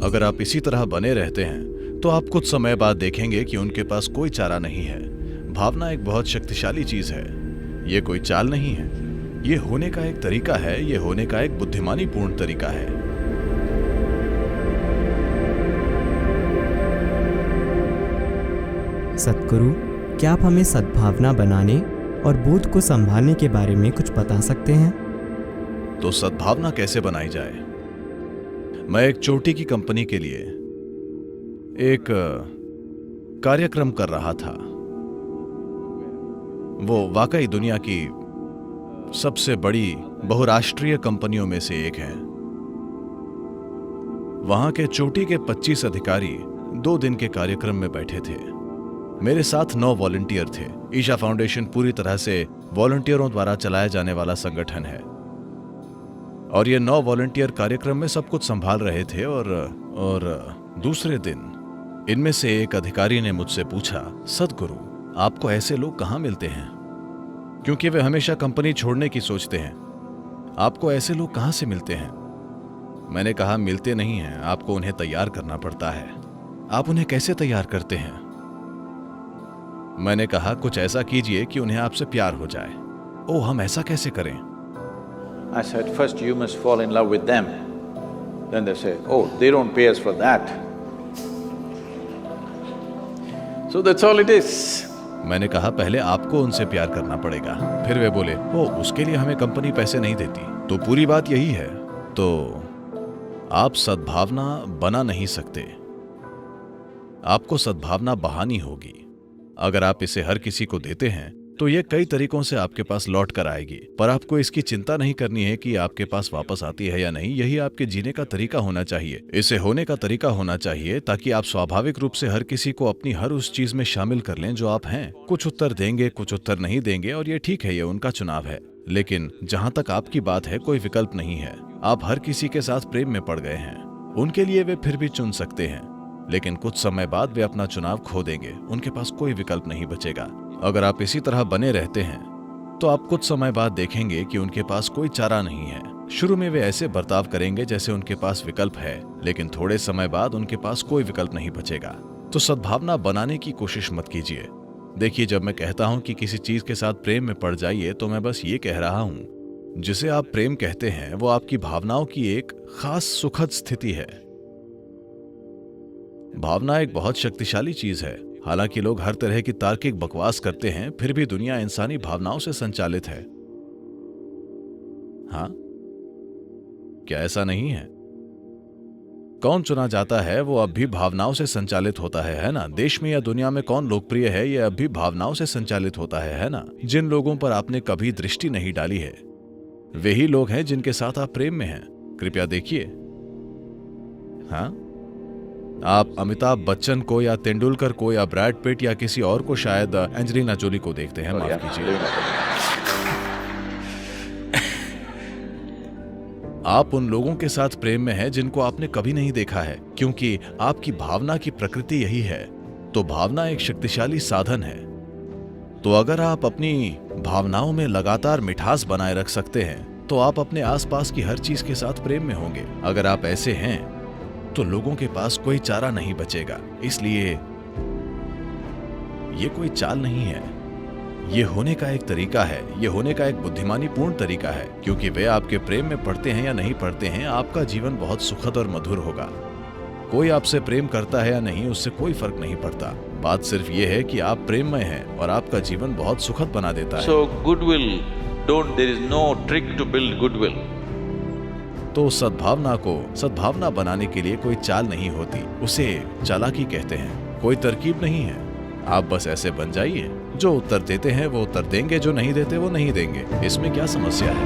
अगर आप इसी तरह बने रहते हैं तो आप कुछ समय बाद देखेंगे कि उनके पास कोई चारा नहीं है। भावना एक बहुत शक्तिशाली चीज है। ये कोई चाल नहीं है, ये होने का एक तरीका है, ये होने का एक बुद्धिमानीपूर्ण तरीका है। सतगुरु, क्या आप हमें सद्भावना बनाने और बोध को संभालने के बारे में कुछ बता सकते हैं? तो सद्भावना कैसे बनाई जाए? मैं एक चोटी की कंपनी के लिए एक कार्यक्रम कर रहा था। वो वाकई दुनिया की सबसे बड़ी बहुराष्ट्रीय कंपनियों में से एक है। वहां के चोटी के 25 अधिकारी 2 दिन के कार्यक्रम में बैठे थे। मेरे साथ 9 वॉलंटियर थे। ईशा फाउंडेशन पूरी तरह से वॉलंटियरों द्वारा चलाया जाने वाला संगठन है और ये 9 वॉलंटियर कार्यक्रम में सब कुछ संभाल रहे थे। और दूसरे दिन इनमें से एक अधिकारी ने मुझसे पूछा, सतगुरु, आपको ऐसे लोग कहाँ मिलते हैं? क्योंकि वे हमेशा कंपनी छोड़ने की सोचते हैं। आपको ऐसे लोग कहाँ से मिलते हैं? मैंने कहा, मिलते नहीं हैं, आपको उन्हें तैयार करना पड़ता है। आप उन्हें कैसे तैयार करते हैं? मैंने कहा, कुछ ऐसा कीजिए कि उन्हें आपसे प्यार हो जाए। ओह, हम ऐसा कैसे करें? I said, first you must fall in love with them. Then they say, oh, they don't pay us for that. So that's all it is. मैंने कहा, पहले आपको उनसे प्यार करना पड़ेगा। फिर वे बोले, ओ, उसके लिए हमें कंपनी पैसे नहीं देती। तो पूरी बात यही है। तो आप सद्भावना बना नहीं सकते, आपको सद्भावना बहानी होगी। अगर आप इसे हर किसी को देते हैं तो ये कई तरीकों से आपके पास लौट कर आएगी, पर आपको इसकी चिंता नहीं करनी है कि आपके पास वापस आती है या नहीं। यही आपके जीने का तरीका होना चाहिए, इसे होने का तरीका होना चाहिए, ताकि आप स्वाभाविक रूप से हर किसी को अपनी हर उस चीज में शामिल कर लें जो आप हैं। कुछ उत्तर देंगे, कुछ उत्तर नहीं देंगे, और ये ठीक है, ये उनका चुनाव है। लेकिन जहां तक आपकी बात है, कोई विकल्प नहीं है। आप हर किसी के साथ प्रेम में पड़ गए हैं। उनके लिए वे फिर भी चुन सकते हैं, लेकिन कुछ समय बाद वे अपना चुनाव खो देंगे। उनके पास कोई विकल्प नहीं बचेगा। अगर आप इसी तरह बने रहते हैं तो आप कुछ समय बाद देखेंगे कि उनके पास कोई चारा नहीं है। शुरू में वे ऐसे बर्ताव करेंगे जैसे उनके पास विकल्प है, लेकिन थोड़े समय बाद उनके पास कोई विकल्प नहीं बचेगा। तो सद्भावना बनाने की कोशिश मत कीजिए। देखिए, जब मैं कहता हूं कि किसी चीज के साथ प्रेम में पड़ जाइए, तो मैं बस ये कह रहा हूं, जिसे आप प्रेम कहते हैं वो आपकी भावनाओं की एक खास सुखद स्थिति है। भावना एक बहुत शक्तिशाली चीज है। हालांकि लोग हर तरह की तार्किक बकवास करते हैं, फिर भी दुनिया इंसानी भावनाओं से संचालित है। हाँ, क्या ऐसा नहीं है? कौन चुना जाता है वो अब भी भावनाओं से संचालित होता है ना? देश में या दुनिया में कौन लोकप्रिय है, ये अब भी भावनाओं से संचालित होता है ना? जिन लोगों पर आपने कभी दृष्टि नहीं डाली है, वे ही लोग हैं जिनके साथ आप प्रेम में हैं। कृपया देखिए। हाँ, आप अमिताभ बच्चन को या तेंदुलकर को या ब्रैड पिट या किसी और को, शायद एंजेलिना जोली को देखते हैं। माफ कीजिए। आप उन लोगों के साथ प्रेम में हैं जिनको आपने कभी नहीं देखा है, क्योंकि आपकी भावना की प्रकृति यही है। तो भावना एक शक्तिशाली साधन है। तो अगर आप अपनी भावनाओं में लगातार मिठास बनाए रख सकते हैं तो आप अपने आसपास की हर चीज के साथ प्रेम में होंगे। अगर आप ऐसे हैं तो लोगों के पास कोई चारा नहीं बचेगा। इसलिए ये कोई चाल नहीं है, ये होने का एक तरीका है, ये होने का एक बुद्धिमानीपूर्ण तरीका है। क्योंकि वे आपके प्रेम में पड़ते हैं या नहीं पड़ते हैं, आपका जीवन बहुत सुखद और मधुर होगा। कोई आपसे प्रेम करता है या नहीं, उससे कोई फर्क नहीं पड़ता। बात सिर्फ ये है कि आप प्रेममय हैं और आपका जीवन बहुत सुखद बना देता है। So goodwill, there is no trick to build goodwill. तो सद्भावना बनाने के लिए कोई चाल नहीं होती, उसे चालाकी कहते हैं। कोई तरकीब नहीं है, आप बस ऐसे बन जाइए। जो उत्तर देते हैं वो उत्तर देंगे, जो नहीं देते वो नहीं देंगे। इसमें क्या समस्या है?